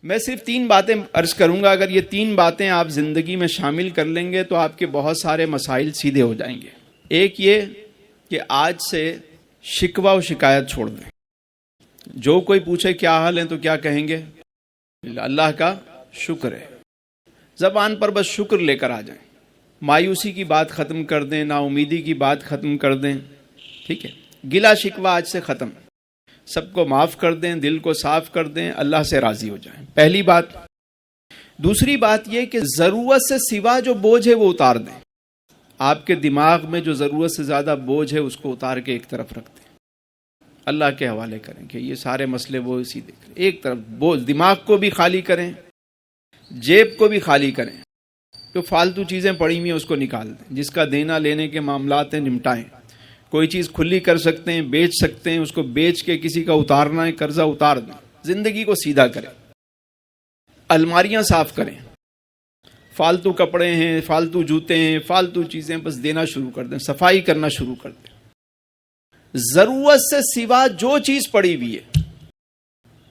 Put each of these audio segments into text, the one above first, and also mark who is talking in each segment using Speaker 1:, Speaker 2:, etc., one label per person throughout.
Speaker 1: میں صرف 3 باتیں عرض کروں گا. اگر یہ 3 باتیں آپ زندگی میں شامل کر لیں گے تو آپ کے بہت سارے مسائل سیدھے ہو جائیں گے. ایک یہ کہ آج سے شکوہ و شکایت چھوڑ دیں. جو کوئی پوچھے کیا حال ہے تو کیا کہیں گے؟ اللہ کا شکر ہے. زبان پر بس شکر لے کر آ جائیں. مایوسی کی بات ختم کر دیں, نا امیدی کی بات ختم کر دیں. ٹھیک ہے, گلا شکوہ آج سے ختم. سب کو معاف کر دیں, دل کو صاف کر دیں, اللہ سے راضی ہو جائیں. پہلی بات. دوسری بات یہ کہ ضرورت سے سوا جو بوجھ ہے وہ اتار دیں. آپ کے دماغ میں جو ضرورت سے زیادہ بوجھ ہے اس کو اتار کے ایک طرف رکھ دیں, اللہ کے حوالے کریں کہ یہ سارے مسئلے وہ اسی دیکھ لیں. ایک طرف بوجھ, دماغ کو بھی خالی کریں, جیب کو بھی خالی کریں. جو فالتو چیزیں پڑی ہوئی ہیں اس کو نکال دیں. جس کا دینا لینے کے معاملات ہیں نمٹائیں. کوئی چیز کھلی کر سکتے ہیں, بیچ سکتے ہیں, اس کو بیچ کے کسی کا اتارنا ہے قرضہ اتار دیں. زندگی کو سیدھا کریں. الماریاں صاف کریں. فالتو کپڑے ہیں, فالتو جوتے ہیں, فالتو چیزیں بس دینا شروع کر دیں, صفائی کرنا شروع کر دیں. ضرورت سے سوا جو چیز پڑی ہوئی ہے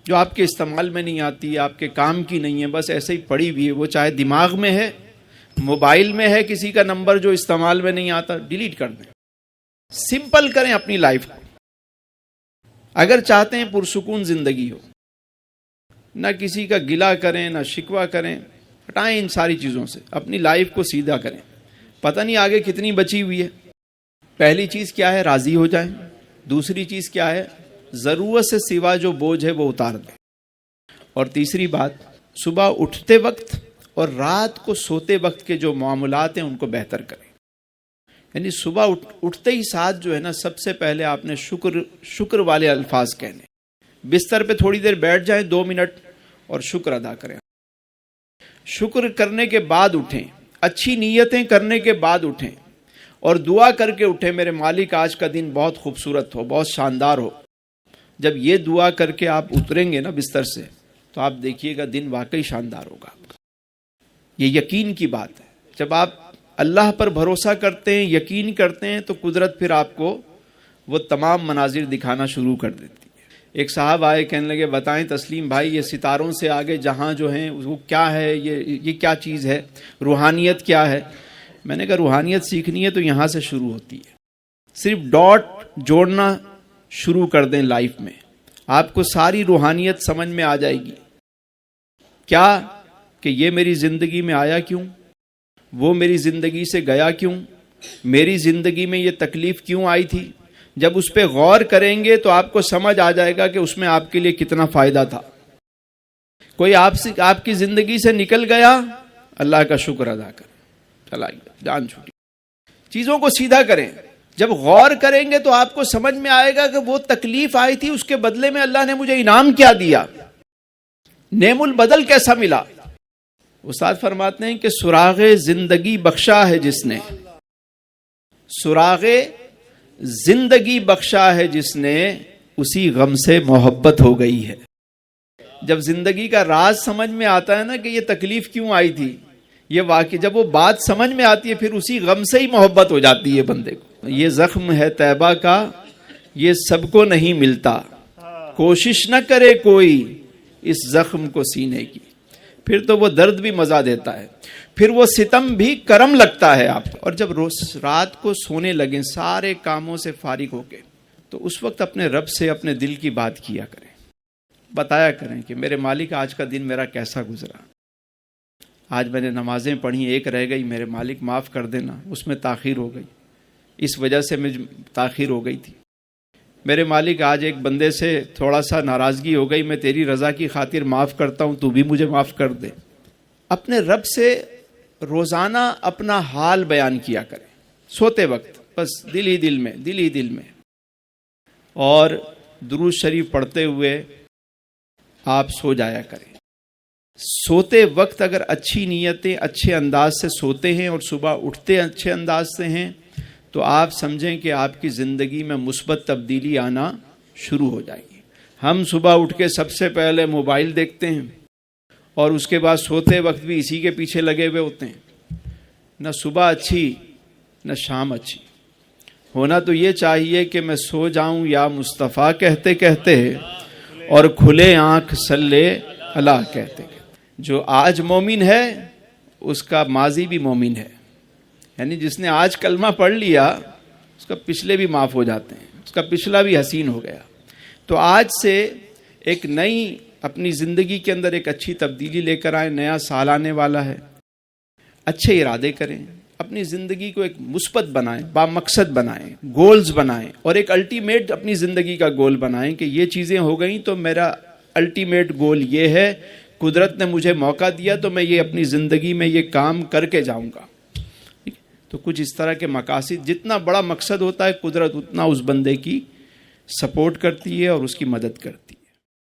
Speaker 1: جو آپ کے استعمال میں نہیں آتی, آپ کے کام کی نہیں ہے, بس ایسے ہی پڑی ہوئی ہے, وہ چاہے دماغ میں ہے, موبائل میں ہے, کسی کا نمبر جو استعمال میں نہیں آتا, ڈیلیٹ کر دیں. سمپل کریں اپنی لائف کو. اگر چاہتے ہیں پرسکون زندگی ہو, نہ کسی کا گلہ کریں, نہ شکوہ کریں, ہٹائیں ان ساری چیزوں سے. اپنی لائف کو سیدھا کریں. پتہ نہیں آگے کتنی بچی ہوئی ہے. پہلی چیز کیا ہے؟ راضی ہو جائیں. دوسری چیز کیا ہے؟ ضرورت سے سوا جو بوجھ ہے وہ اتار دیں. اور تیسری بات, صبح اٹھتے وقت اور رات کو سوتے وقت کے جو معاملات ہیں ان کو بہتر کریں. یعنی صبح اٹھتے ہی ساتھ جو ہے نا, سب سے پہلے آپ نے شکر والے الفاظ کہنے. بستر پہ تھوڑی دیر بیٹھ جائیں, 2 منٹ, اور شکر ادا کریں. شکر کرنے کے بعد اٹھیں, اچھی نیتیں کرنے کے بعد اٹھیں, اور دعا کر کے اٹھیں, میرے مالک آج کا دن بہت خوبصورت ہو, بہت شاندار ہو. جب یہ دعا کر کے آپ اتریں گے نا بستر سے, تو آپ دیکھیے گا دن واقعی شاندار ہوگا آپ کا. یہ یقین کی بات ہے. جب آپ اللہ پر بھروسہ کرتے ہیں, یقین کرتے ہیں, تو قدرت پھر آپ کو وہ تمام مناظر دکھانا شروع کر دیتی ہے. ایک صاحب آئے, کہنے لگے بتائیں تسلیم بھائی, یہ ستاروں سے آگے جہاں جو ہیں وہ کیا ہے, یہ کیا چیز ہے, روحانیت کیا ہے؟ میں نے کہا روحانیت سیکھنی ہے تو یہاں سے شروع ہوتی ہے. صرف ڈاٹ جوڑنا شروع کر دیں لائف میں, آپ کو ساری روحانیت سمجھ میں آ جائے گی. کیا کہ یہ میری زندگی میں آیا کیوں, وہ میری زندگی سے گیا کیوں, میری زندگی میں یہ تکلیف کیوں آئی تھی. جب اس پہ غور کریں گے تو آپ کو سمجھ آ جائے گا کہ اس میں آپ کے لیے کتنا فائدہ تھا. کوئی آپ کی زندگی سے نکل گیا, اللہ کا شکر ادا کریں. چلائیے, جان چھوٹی, چیزوں کو سیدھا کریں. جب غور کریں گے تو آپ کو سمجھ میں آئے گا کہ وہ تکلیف آئی تھی, اس کے بدلے میں اللہ نے مجھے انعام کیا دیا, نعم البدل کیسا ملا. استاد فرماتے ہیں کہ سراغ زندگی بخشا ہے جس نے, سراغ زندگی بخشا ہے جس نے, اسی غم سے محبت ہو گئی ہے. جب زندگی کا راز سمجھ میں آتا ہے نا کہ یہ تکلیف کیوں آئی تھی, یہ واقعی جب وہ بات سمجھ میں آتی ہے, پھر اسی غم سے ہی محبت ہو جاتی ہے بندے کو. یہ زخم ہے طیبہ کا, یہ سب کو نہیں ملتا, کوشش نہ کرے کوئی اس زخم کو سینے کی. پھر تو وہ درد بھی مزہ دیتا ہے, پھر وہ ستم بھی کرم لگتا ہے آپ. اور جب روز رات کو سونے لگیں سارے کاموں سے فارغ ہو کے, تو اس وقت اپنے رب سے اپنے دل کی بات کیا کریں, بتایا کریں کہ میرے مالک آج کا دن میرا کیسا گزرا. آج میں نے نمازیں پڑھی, ایک رہ گئی, میرے مالک معاف کر دینا, اس میں تاخیر ہو گئی, اس وجہ سے مجھ تاخیر ہو گئی تھی. میرے مالک آج ایک بندے سے تھوڑا سا ناراضگی ہو گئی, میں تیری رضا کی خاطر معاف کرتا ہوں, تو بھی مجھے معاف کر دے. اپنے رب سے روزانہ اپنا حال بیان کیا کریں سوتے وقت, بس دل ہی دل میں, دل ہی دل میں. اور درود شریف پڑھتے ہوئے آپ سو جایا کریں. سوتے وقت اگر اچھی نیتیں اچھے انداز سے سوتے ہیں اور صبح اٹھتے اچھے انداز سے ہیں, تو آپ سمجھیں کہ آپ کی زندگی میں مثبت تبدیلی آنا شروع ہو جائے گی. ہم صبح اٹھ کے سب سے پہلے موبائل دیکھتے ہیں, اور اس کے بعد سوتے وقت بھی اسی کے پیچھے لگے ہوئے ہوتے ہیں. نہ صبح اچھی نہ شام اچھی. ہونا تو یہ چاہیے کہ میں سو جاؤں یا مصطفیٰ کہتے کہتے, اور کھلے آنکھ صلی اللہ کہتے ہیں جو آج مومن ہے اس کا ماضی بھی مومن ہے، یعنی جس نے آج کلمہ پڑھ لیا اس کا پچھلے بھی معاف ہو جاتے ہیں، اس کا پچھلا بھی حسین ہو گیا۔ تو آج سے ایک نئی اپنی زندگی کے اندر ایک اچھی تبدیلی لے کر آئیں، نیا سال آنے والا ہے، اچھے ارادے کریں، اپنی زندگی کو ایک مثبت بنائیں، با مقصد بنائیں، گولز بنائیں، اور ایک الٹیمیٹ اپنی زندگی کا گول بنائیں کہ یہ چیزیں ہو گئیں تو میرا الٹیمیٹ گول یہ ہے، قدرت نے مجھے موقع دیا تو میں یہ اپنی زندگی میں یہ کام کر کے جاؤں گا۔ تو کچھ اس طرح کے مقاصد، جتنا بڑا مقصد ہوتا ہے قدرت اتنا اس بندے کی سپورٹ کرتی ہے اور اس کی مدد کرتی ہے۔